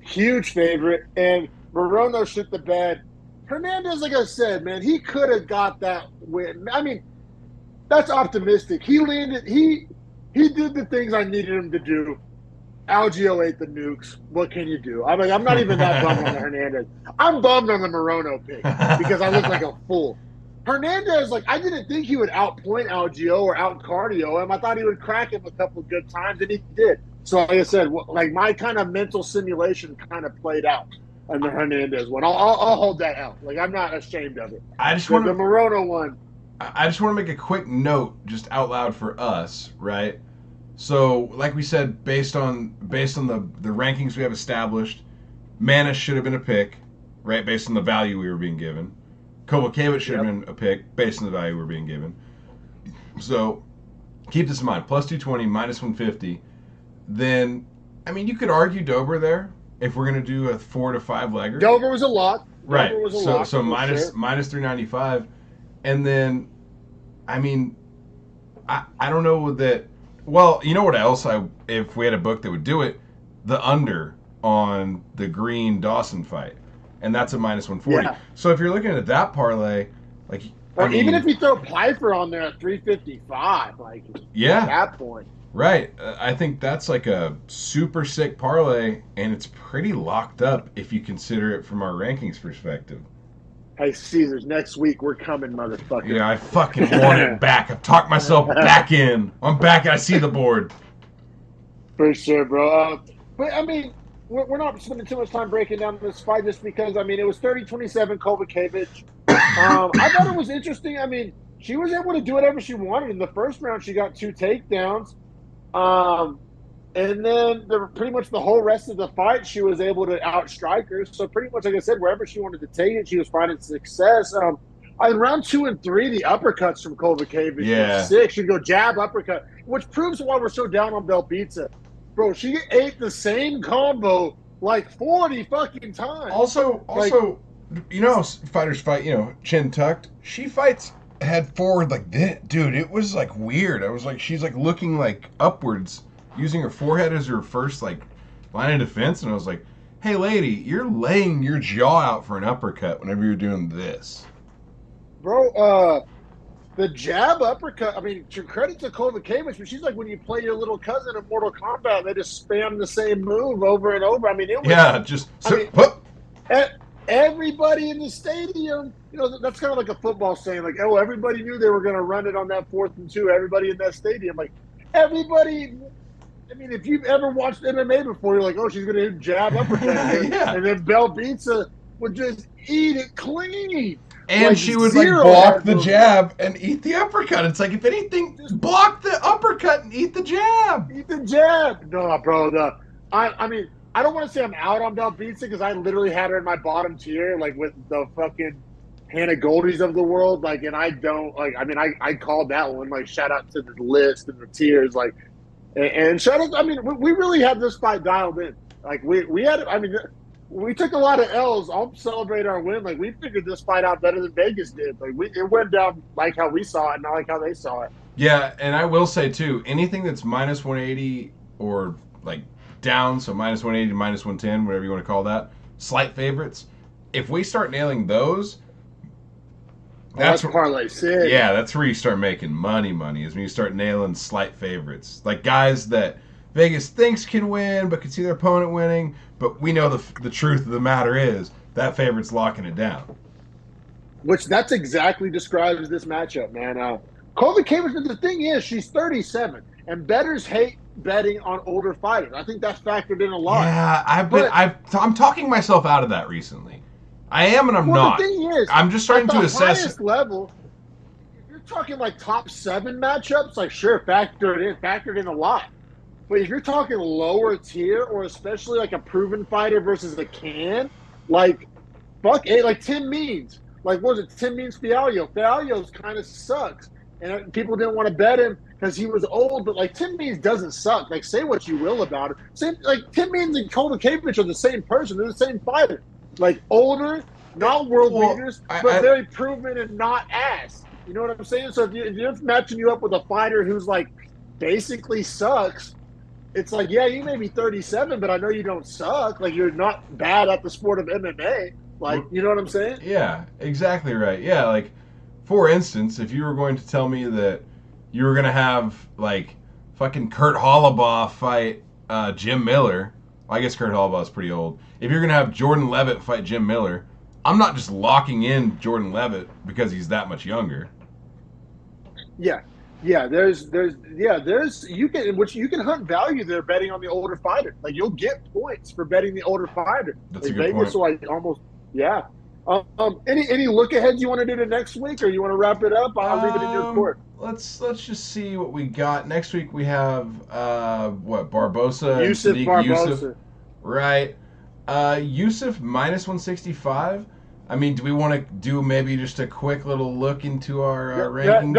Huge favorite, and Morono shit the bed. Hernandez, like I said, man, he could have got that win. I mean, that's optimistic. He landed. He did the things I needed him to do. Algio ate the nukes. What can you do? I mean, I'm not even that bummed on the Hernandez. I'm bummed on the Morono pick because I look like a fool. Hernandez, like, I didn't think he would outpoint Algio or out cardio him. I thought he would crack him a couple of good times, and he did. So, like I said, like my kind of mental simulation kind of played out on the Hernandez one. I'll hold that out. Like, I'm not ashamed of it. I just want the Morono one. I just want to make a quick note, just out loud for us, right? So, like we said, based on the rankings we have established, Manis should have been a pick, right? Based on the value we were being given. Kovacevic should have been a pick based on the value we were being given. So, keep this in mind: plus 220, minus 150. Then, I mean, you could argue Dober there if we're gonna do a 4 to 5 legger. Dober was a lot. Right. Dober was a lot. So minus 395, and then, I mean, I don't know that. Well, you know what else? If we had a book that would do it, the under on the Green Dawson fight, and that's a minus 140. Yeah. So if you're looking at that parlay, like, or even if you throw Piper on there at 355, like, at that point, right? I think that's like a super sick parlay, and it's pretty locked up if you consider it from our rankings perspective. Hey, Caesars, next week we're coming, motherfucker. Yeah, I fucking want it back. I've talked myself back in. I'm back. I see the board. For sure, bro. But, I mean, we're not spending too much time breaking down this fight just because, I mean, it was 30-27 Kovacevic. I thought it was interesting. I mean, she was able to do whatever she wanted. In the first round, she got 2 takedowns. And then pretty much the whole rest of the fight, she was able to outstrike her. So pretty much, like I said, wherever she wanted to take it, she was finding success. In round 2 and 3, the uppercuts from Kovacevic were sick. She'd go jab, uppercut, which proves why we're so down on Belbita. Bro, she ate the same combo like 40 fucking times. Also, you know, fighters fight, you know, chin tucked. She fights head forward like this. Dude, it was like weird. I was like, she's like looking like upwards, using her forehead as her first like line of defense, and I was like, hey lady, you're laying your jaw out for an uppercut whenever you're doing this. Bro, the jab uppercut, I mean, credit to Kovacevic, but she's like when you play your little cousin in Mortal Kombat, they just spam the same move over and over. I mean, it was everybody in the stadium, you know, that's kind of like a football saying, like, oh, everybody knew they were going to run it on that 4th and 2. Everybody in that stadium, like, everybody. I mean, if you've ever watched MMA before, you're like, oh, she's going to jab uppercut. And then Belbita would just eat it clean. And like, she would like block the jab and eat the uppercut. It's like, if anything, block the uppercut and eat the jab. Eat the jab. No, bro. I mean, I don't want to say I'm out on Belbita because I literally had her in my bottom tier, like with the fucking Hannah Goldies of the world. Like, and I don't, like, I mean, I called that one. Like, shout out to the list and the tiers. Like, and shout out, I mean, we really had this fight dialed in. Like, we had, I mean, we took a lot of L's. I'll celebrate our win. Like, we figured this fight out better than Vegas did. Like, it went down like how we saw it, not like how they saw it. Yeah, and I will say, too, anything that's minus 180 or, like, down, so minus 180 to minus 110, whatever you want to call that, slight favorites, if we start nailing those, that's parlay sick. Yeah, that's where you start making money, is when you start nailing slight favorites. Like, guys that Vegas thinks can win, but can see their opponent winning, but we know the truth of the matter is that favorite's locking it down. Which that's exactly describes this matchup, man. Kovacevic, the thing is, she's 37, and bettors hate betting on older fighters. I think that's factored in a lot. Yeah, I'm talking myself out of that recently. I am and I'm not. The thing is, I'm just starting to assess. At the highest level, if you're talking like top 7 matchups, like sure, factored in a lot. But if you're talking lower tier, or especially like a proven fighter versus a can, like like Tim Means. Like, what was it? Tim Means Fialho. Fialho's kind of sucks. And people didn't want to bet him because he was old, but like Tim Means doesn't suck. Like, say what you will about it. Like Tim Means and Kovacevic are the same person. They're the same fighter. Like, older, not world beaters, but very proven and not ass. You know what I'm saying? So if you're matching you up with a fighter who's like basically sucks, it's like, yeah, you may be 37, but I know you don't suck. Like, you're not bad at the sport of MMA. Like, you know what I'm saying? Yeah, exactly right. Yeah, like, for instance, if you were going to tell me that you were going to have, like, fucking Kurt Hollabaugh fight Jim Miller, well, I guess Kurt Hallbaugh is pretty old. If you're going to have Jordan Levitt fight Jim Miller, I'm not just locking in Jordan Levitt because he's that much younger. Yeah. Yeah, there's you can hunt value there betting on the older fighter. Like you'll get points for betting the older fighter. That's like a good Vegas point. will almost any look aheads you want to do to next week, or you want to wrap it up? I'll leave it in your court. Let's just see what we got next week. We have Barbosa and Yusuf Sadiq Barbosa. Yusuf, right? Yusuf minus 165. I mean, do we want to do maybe just a quick little look into our rankings?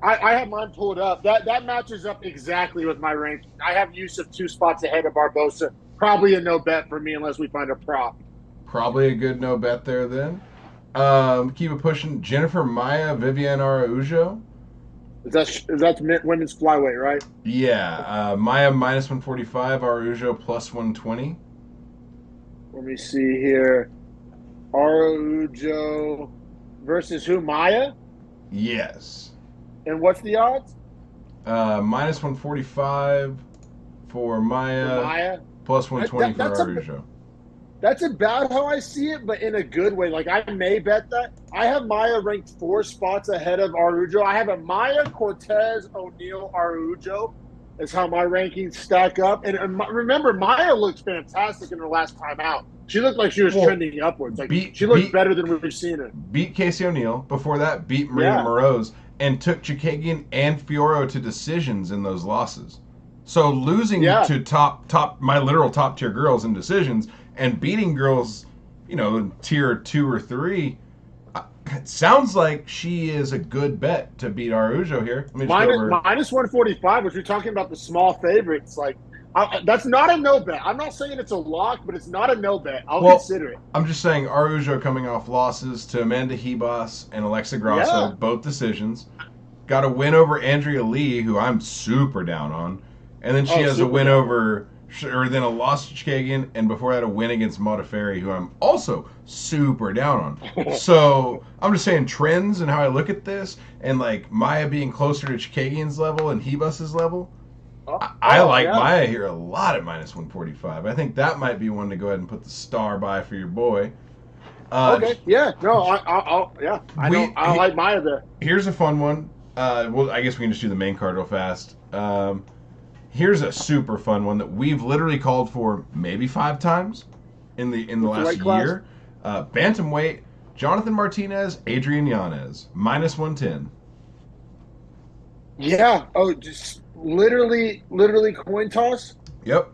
I have mine pulled up. That matches up exactly with my ranking. I have Yusuf 2 spots ahead of Barbosa. Probably a no bet for me unless we find a prop. Probably a good no bet there then. Keep it pushing. Jennifer Maia, Viviane Araújo. That's women's flyweight, right? Yeah. Maia minus 145, Araújo plus 120. Let me see here. Araújo versus who? Maia? Yes. And what's the odds? Minus 145 for Maia, plus 120 for Araújo. That's about how I see it, but in a good way. Like, I may bet that. I have Maia ranked 4 spots ahead of Araújo. I have a Maia, Cortez, O'Neal, Araújo is how my rankings stack up. And remember, Maia looked fantastic in her last time out. She looked like she was trending upwards. Like she looked better than we've seen her. Beat Casey O'Neal. Before that, beat Marina Moroz. And took Chikagian and Fiorot to decisions in those losses. So losing to top my literal top tier girls in decisions and beating girls, in tier 2 or 3, it sounds like she is a good bet to beat Araújo here. Minus 145, which you're talking about the small favorites. Like, that's not a no bet. I'm not saying it's a lock, but it's not a no bet. I'll consider it. I'm just saying Araújo coming off losses to Amanda Ribas and Alexa Grasso, both decisions. Got a win over Andrea Lee, who I'm super down on. And then she has a win over, or then a loss to Chikagian, and before that a win against Modafferi, who I'm also super down on. So I'm just saying trends and how I look at this, and like Maia being closer to Chikagian's level and Ribas's level. I like Maia here a lot at minus 145. I think that might be one to go ahead and put the star by for your boy. Okay, yeah, no, I like Maia there. Here's a fun one. Well, I guess we can just do the main card real fast. Here's a super fun one that we've literally called for maybe 5 times in the last year. Bantamweight, Jonathan Martinez, Adrian Yanez, minus 110. Yeah. Oh, just literally coin toss. Yep.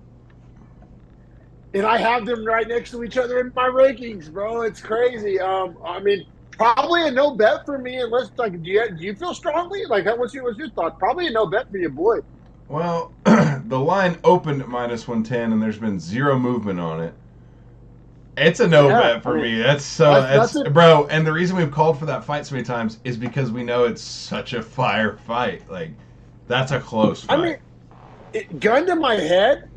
And I have them right next to each other in my rankings, bro. It's crazy. I mean, probably a no bet for me, unless like, do you feel strongly? Like, what's your thought? Probably a no bet for your boy. Well, the line opened at minus 110, and there's been 0 movement on it. It's a no bet for me. That's bro. And the reason we've called for that fight so many times is because we know it's such a fire fight. Like, that's a close fight. I mean, gun to my head,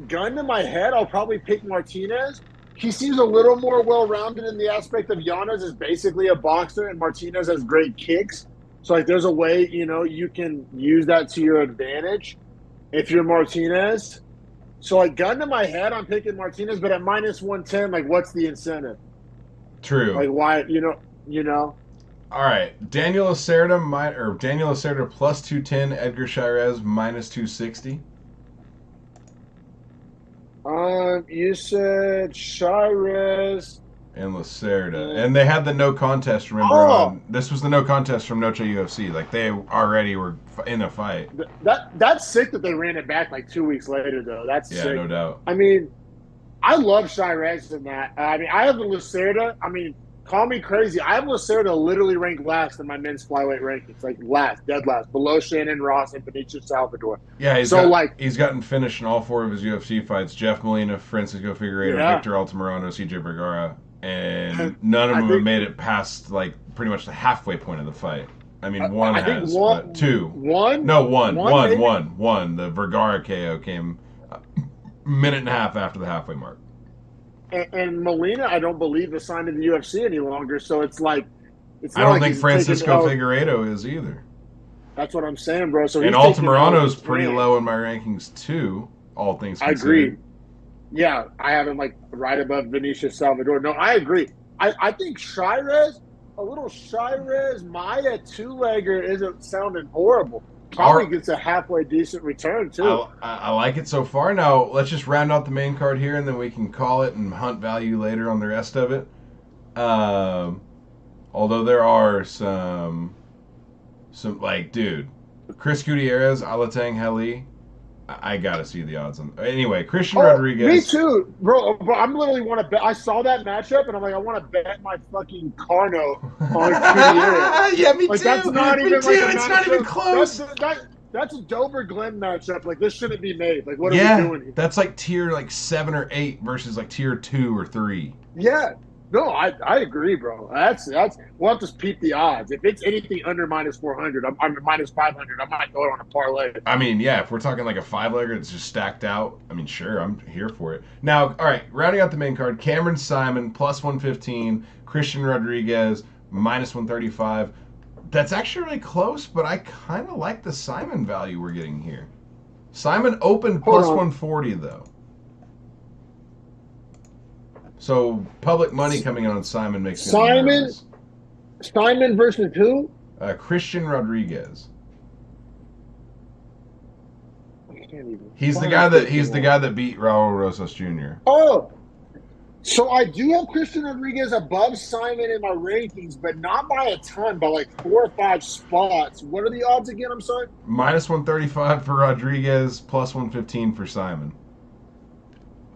I'll probably pick Martinez. He seems a little more well-rounded in the aspect of Yanez is basically a boxer, and Martinez has great kicks. So, like, there's a way, you can use that to your advantage if you're Martinez. So, like, gun to my head, I'm picking Martinez, but at minus 110, like, what's the incentive? True. Like, why, All right. Daniel Lacerda plus 210, Edgar Shirez minus 260. You said Shirez and Lacerda. And they had the no contest, remember? This was the no contest from Noche UFC. Like, they already were in a fight. That's sick that they ran it back like 2 weeks later, though. That's sick. Yeah, no doubt. I mean, I love Shirez in that. I mean, I have Lacerda. I mean, call me crazy. I have Lacerda literally ranked last in my men's flyweight rankings. Like, dead last. Below Shannon Ross and Benicio Salvador. Yeah, he's gotten finished in all 4 of his UFC fights. Jeff Molina, Francisco Figueiredo, Victor Altamirano, CJ Vergara. And none of them have made it past, like, pretty much the halfway point of the fight. I mean, one has, but 2. One? No, one. The Vergara KO came a minute and a half after the halfway mark. And Molina, I don't believe, is signed to the UFC any longer, so it's like... I don't think Francisco Figueiredo is either. That's what I'm saying, bro. So and Altamirano's pretty low in my rankings, too. all things I considered. agree. Yeah, I have him like right above Vinicius Salvador. No, I agree. I think a little Shirez Maya two-legger isn't sounding horrible. Probably Our, gets a halfway decent return too. I like it so far. Now let's just round out the main card here, and then we can call it and hunt value later on the rest of it. Um, Although there are some like, dude, Chris Gutierrez, Alatang Heli. I gotta see the odds on. Anyway, Christian Oh, Rodriguez. me too, bro. I'm literally want to bet. I saw that matchup and I'm like, I want to bet my fucking Carno on Gutierrez. Yeah, me Like too. that's not Me even too. like a It's not even matchup. close. That's a Dover Glen matchup. Like this shouldn't be made. Like what are Yeah, we doing here? that's like tier like 7 or 8 versus like tier 2 or 3. Yeah. No, I agree, bro. That's we'll have to peep the odds. If it's anything under minus 400, I'm minus 500. I might go on a parlay. I mean, yeah, if we're talking like a 5-legger that's just stacked out, I mean, sure, I'm here for it. Now, all right, rounding out the main card, Cameron Simon plus 115, Christian Rodriguez minus 135. That's actually really close, but I kind of like the Simon value we're getting here. Simon opened plus 140 though. So public money coming in on Simon makes me nervous. Simon versus who? Christian Rodriguez. I can't even. He's the guy that beat Raul Rosas Jr. Oh, so I do have Christian Rodriguez above Simon in my rankings, but not by a ton, by like 4 or 5 spots. What are the odds again? I'm sorry. Minus 135 for Rodriguez, plus 115 for Simon.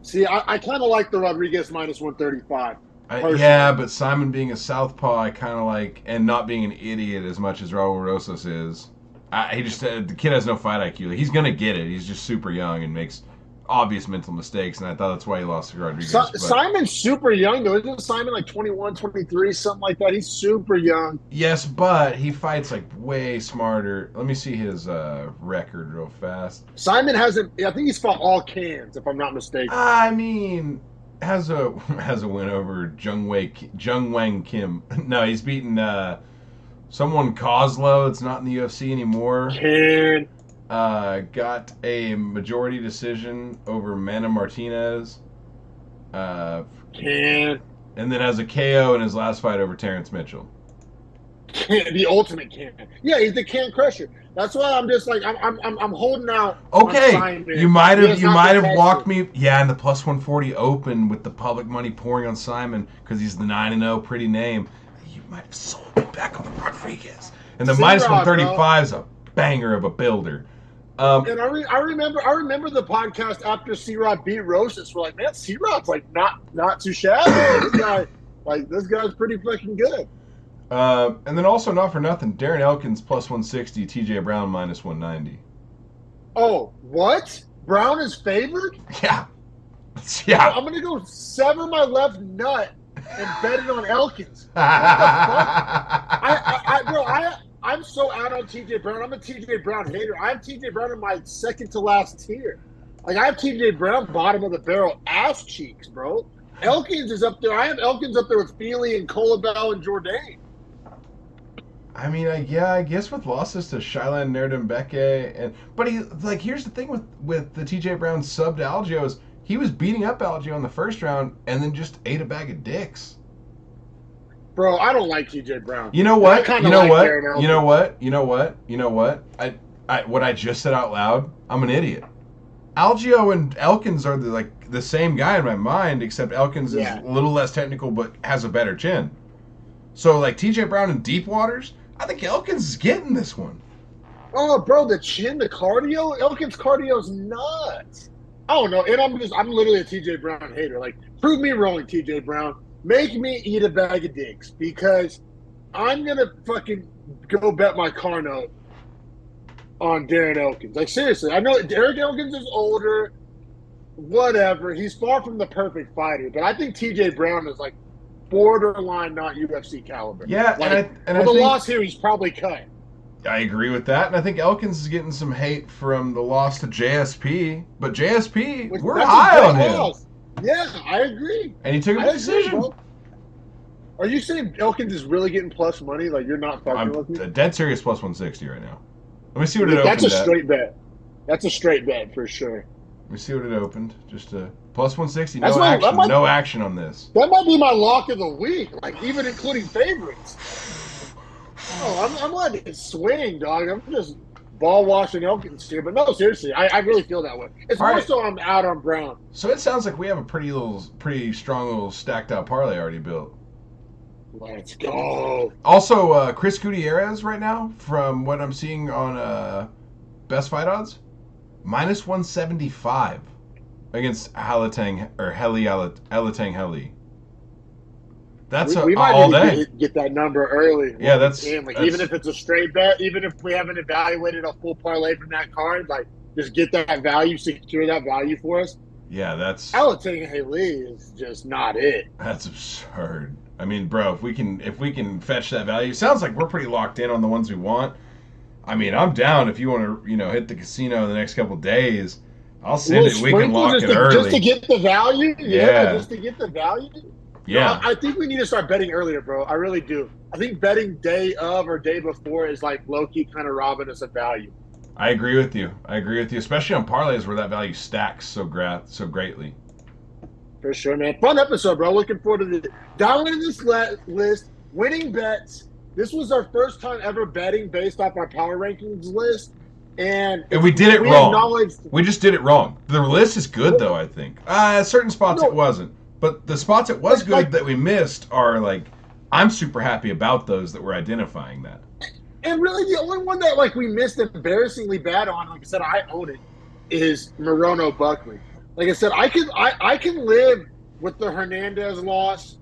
See, I kind of like the Rodriguez minus 135. Yeah, but Simon being a southpaw, I kind of like, and not being an idiot as much as Raul Rosas is. The kid has no fight IQ. He's gonna get it. He's just super young and makes obvious mental mistakes, and I thought that's why he lost to Rodriguez. Simon's super young, though. Isn't Simon like 21, 23, something like that? He's super young. Yes, but he fights like way smarter. Let me see his record real fast. Simon hasn't. I think he's fought all cans, if I'm not mistaken. I mean, has a win over Jung Wang Kim. No, he's beaten someone Kozlo. It's not in the UFC anymore. Got a majority decision over Mana Martinez. And then has a KO in his last fight over Terrence Mitchell. The ultimate can. Yeah, he's the can crusher. That's why I'm just like I'm holding out. Okay, you might have walked me. Yeah, in the plus 140 open with the public money pouring on Simon because he's the 9-0 pretty name. You might have sold me back on Rodriguez. And the minus 135 is a banger of a builder. And I remember the podcast after C-Rod beat Rosas. We're like, man, C-Rod's like not too shabby. This guy's pretty fucking good. And then also not for nothing, Darren Elkins plus 160, TJ Brown minus 190. Oh, what? Brown is favored? Yeah. I'm gonna go sever my left nut and bet it on Elkins. What the fuck? I'm so out on TJ Brown. I'm a TJ Brown hater. I have TJ Brown in my second to last tier. Like I have TJ Brown bottom of the barrel ass cheeks, bro. Elkins is up there. I have Elkins up there with Feely and Colabel and Jourdain. I mean, I guess with losses to Shailan Nerdembeke, but here's the thing with the TJ Brown sub to Algio is he was beating up Algio in the first round and then just ate a bag of dicks. Bro, I don't like TJ Brown. You know what? What I just said out loud, I'm an idiot. Algio and Elkins are the same guy in my mind, except Elkins is a little less technical but has a better chin. So like TJ Brown in deep waters, I think Elkins is getting this one. Oh, bro, the chin, the cardio, Elkins' cardio's nuts. I don't know, and I'm literally a TJ Brown hater. Like, prove me wrong, TJ Brown. Make me eat a bag of dicks because I'm gonna fucking go bet my car note on Darren Elkins. Like seriously, I know Derek Elkins is older, whatever. He's far from the perfect fighter, but I think TJ Brown is like borderline not UFC caliber. Yeah, like, and with the loss here, he's probably cut. I agree with that, and I think Elkins is getting some hate from the loss to JSP, but JSP, we're high on him. Loss. Yeah, I agree. And he took a decision. Bro. Are you saying Elkins is really getting plus money? Like, you're not fucking with me? I'm dead serious plus 160 right now. Let me see what it opened That's a straight bet. That's a straight bet for sure. Let me see what it opened. Just a plus 160. That's No my- action. that might- No action on this. That might be my lock of the week, like even including favorites. Oh, I'm letting it swing, dog. I'm just ball washing Elkins here, but no, seriously, I really feel that way. It's All more right. so I'm out on Brown. So it sounds like we have a pretty strong little stacked out parlay already built. Let's go. Also, Chris Gutierrez right now, from what I'm seeing on Best Fight Odds, minus 175 against Halatang or Elatang Heli. That's We might all need day. to get that number early. Yeah, that's even if it's a straight bet, even if we haven't evaluated a full parlay from that card, like just get that value, secure that value for us. Yeah, that's Alating Haley is just not it. That's absurd. I mean, bro, if we can fetch that value, sounds like we're pretty locked in on the ones we want. I mean, I'm down if you want to, hit the casino in the next couple days. I'll send it. We can lock it early. Just to get the value? Yeah. Just to get the value? Yeah. I think we need to start betting earlier, bro. I really do. I think betting day of or day before is like low-key kind of robbing us of value. I agree with you, especially on parlays where that value stacks so greatly. For sure, man. Fun episode, bro. Looking forward to this. Downloading this list, winning bets. This was our first time ever betting based off our power rankings list. And we did it wrong. We just did it wrong. The list is good, though, I think. Certain spots it wasn't. But the spots it was good that we missed are, like, I'm super happy about those that we're identifying that. And really the only one that, like, we missed embarrassingly bad on, like I said, I own it, is Morono Buckley. Like I said, I can live with the Hernandez loss.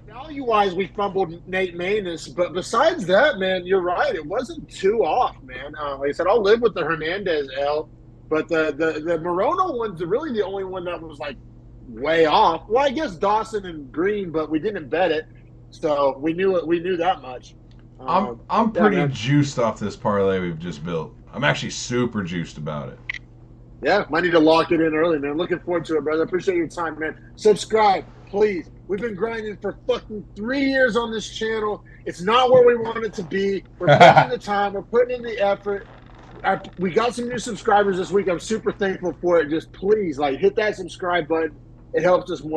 Value-wise, we fumbled Nate Maness, but besides that, man, you're right. It wasn't too off, man. Like I said, I'll live with the Hernandez L, but the Morono one's really the only one that was, like, way off. Well, I guess Dawson and Green, but we didn't bet it, so we knew it. We knew that much. I'm pretty juiced off this parlay we've just built. I'm actually super juiced about it. Yeah, might need to lock it in early, man. Looking forward to it, brother. Appreciate your time, man. Subscribe, please. We've been grinding for fucking 3 years on this channel. It's not where we want it to be. We're putting in the time. We're putting in the effort. We got some new subscribers this week. I'm super thankful for it. Just please, like, hit that subscribe button. It helps us more